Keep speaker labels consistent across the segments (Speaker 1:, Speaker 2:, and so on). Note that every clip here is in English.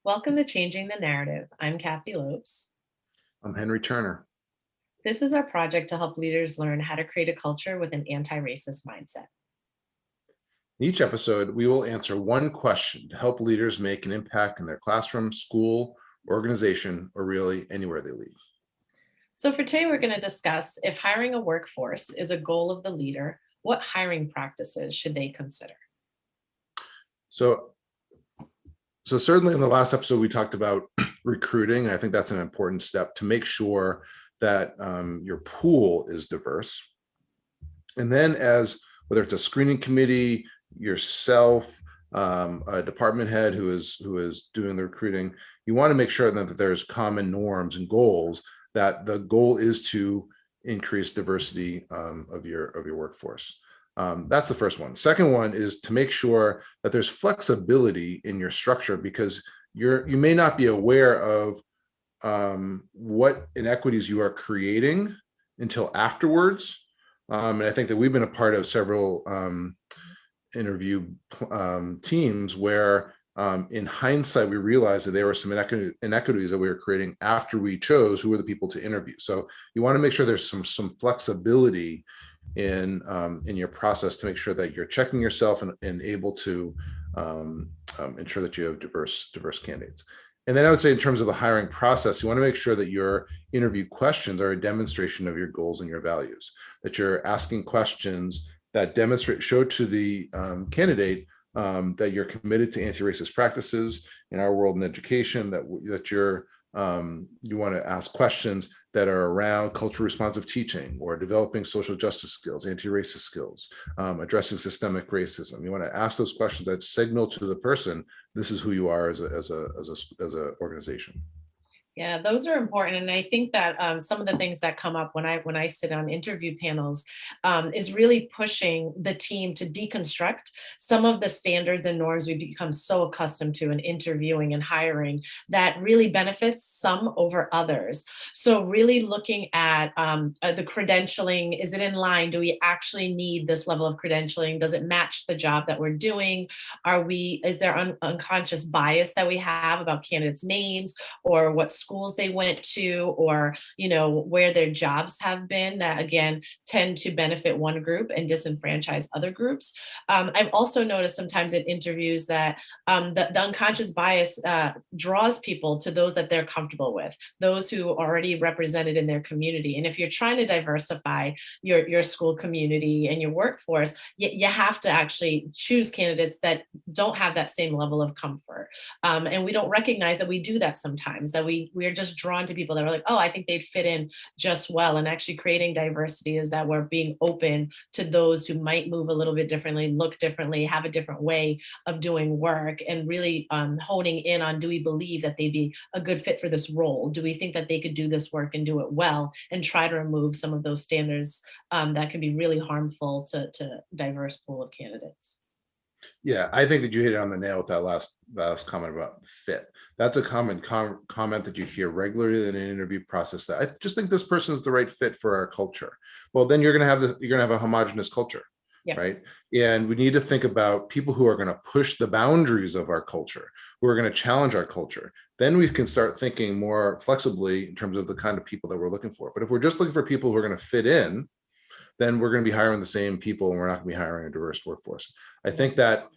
Speaker 1: Welcome to Changing the Narrative. I'm Kathy Lopes.
Speaker 2: I'm Henry Turner.
Speaker 1: This is our project to help leaders learn how to create a culture with an anti-racist mindset.
Speaker 2: In each episode, we will answer one question to help leaders make an impact in their classroom, school, organization, or really anywhere they lead.
Speaker 1: So for today, we're going to discuss if hiring a workforce is a goal of the leader, what hiring practices should they consider?
Speaker 2: So certainly in the last episode, we talked about recruiting. And I think that's an important step to make sure that your pool is diverse. And then whether it's a screening committee, yourself, a department head who is doing the recruiting, you want to make sure that there's common norms and goals, that the goal is to increase diversity of your workforce. That's the first one. Second one is to make sure that there's flexibility in your structure, because you may not be aware of what inequities you are creating until afterwards. And I think that we've been a part of several interview teams where in hindsight, we realized that there were some inequities that we were creating after we chose who were the people to interview. So you want to make sure there's some flexibility in your process to make sure that you're checking yourself and able to ensure that you have diverse candidates. And then I would say in terms of the hiring process, you want to make sure that your interview questions are a demonstration of your goals and your values, that you're asking questions that show to the candidate that you're committed to anti-racist practices in our world in education, that you want to ask questions that are around culturally responsive teaching or developing social justice skills, anti-racist skills, addressing systemic racism. You want to ask those questions that signal to the person, this is who you are as a organization.
Speaker 1: Yeah, those are important. And I think that some of the things that come up when I sit on interview panels is really pushing the team to deconstruct some of the standards and norms we've become so accustomed to in interviewing and hiring that really benefits some over others. So really looking at the credentialing, is it in line? Do we actually need this level of credentialing? Does it match the job that we're doing? Is there unconscious bias that we have about candidates' names or what schools they went to, or where their jobs have been, that again tend to benefit one group and disenfranchise other groups? I've also noticed sometimes in interviews that the unconscious bias draws people to those that they're comfortable with, those who are already represented in their community. And if you're trying to diversify your school community and your workforce, you have to actually choose candidates that don't have that same level of comfort. And we don't recognize that we do that sometimes, that we're just drawn to people that are like, oh, I think they'd fit in just well. And actually creating diversity is that we're being open to those who might move a little bit differently, look differently, have a different way of doing work, and really honing in on, do we believe that they'd be a good fit for this role? Do we think that they could do this work and do it well, and try to remove some of those standards that can be really harmful to diverse pool of candidates?
Speaker 2: Yeah, I think that you hit it on the nail with that last comment about fit. That's a common comment that you hear regularly in an interview process, that I just think this person is the right fit for our culture. Well, then you're going to have a homogenous culture,
Speaker 1: Yeah.
Speaker 2: right? And we need to think about people who are going to push the boundaries of our culture, who are going to challenge our culture. Then we can start thinking more flexibly in terms of the kind of people that we're looking for. But if we're just looking for people who are going to fit in, then we're going to be hiring the same people, and we're not going to be hiring a diverse workforce. I think that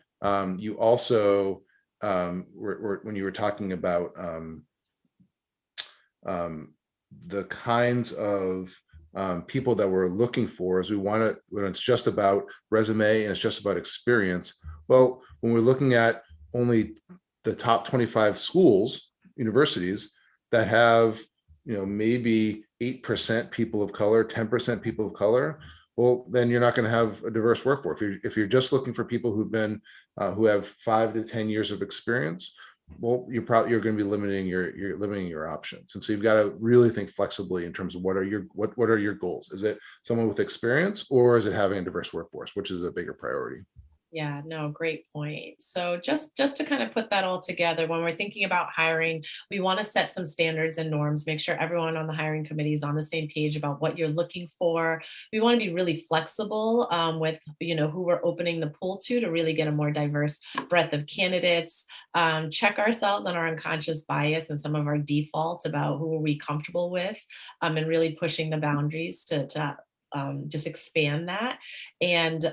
Speaker 2: you also, when you were talking about the kinds of people that we're looking for, is when it's just about resume and it's just about experience. Well, when we're looking at only the top 25 schools, universities that have, maybe 8% people of color, 10% people of color, well, then you're not going to have a diverse workforce. If you're just looking for people who have 5 to 10 years of experience, well, you're going to be limiting your options. And so you've got to really think flexibly in terms of what are your goals? Is it someone with experience, or is it having a diverse workforce, which is a bigger priority?
Speaker 1: Yeah, no, great point. So just to kind of put that all together, when we're thinking about hiring, we want to set some standards and norms, make sure everyone on the hiring committee is on the same page about what you're looking for. We want to be really flexible with, who we're opening the pool to really get a more diverse breadth of candidates. Check ourselves on our unconscious bias and some of our defaults about who are we comfortable with, and really pushing the boundaries to just expand that. And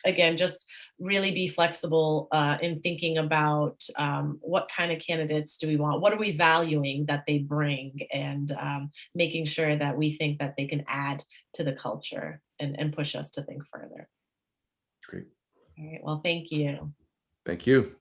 Speaker 1: again, just really be flexible in thinking about what kind of candidates do we want, what are we valuing that they bring, and making sure that we think that they can add to the culture and push us to think further.
Speaker 2: Great.
Speaker 1: All right, well, thank you.
Speaker 2: Thank you.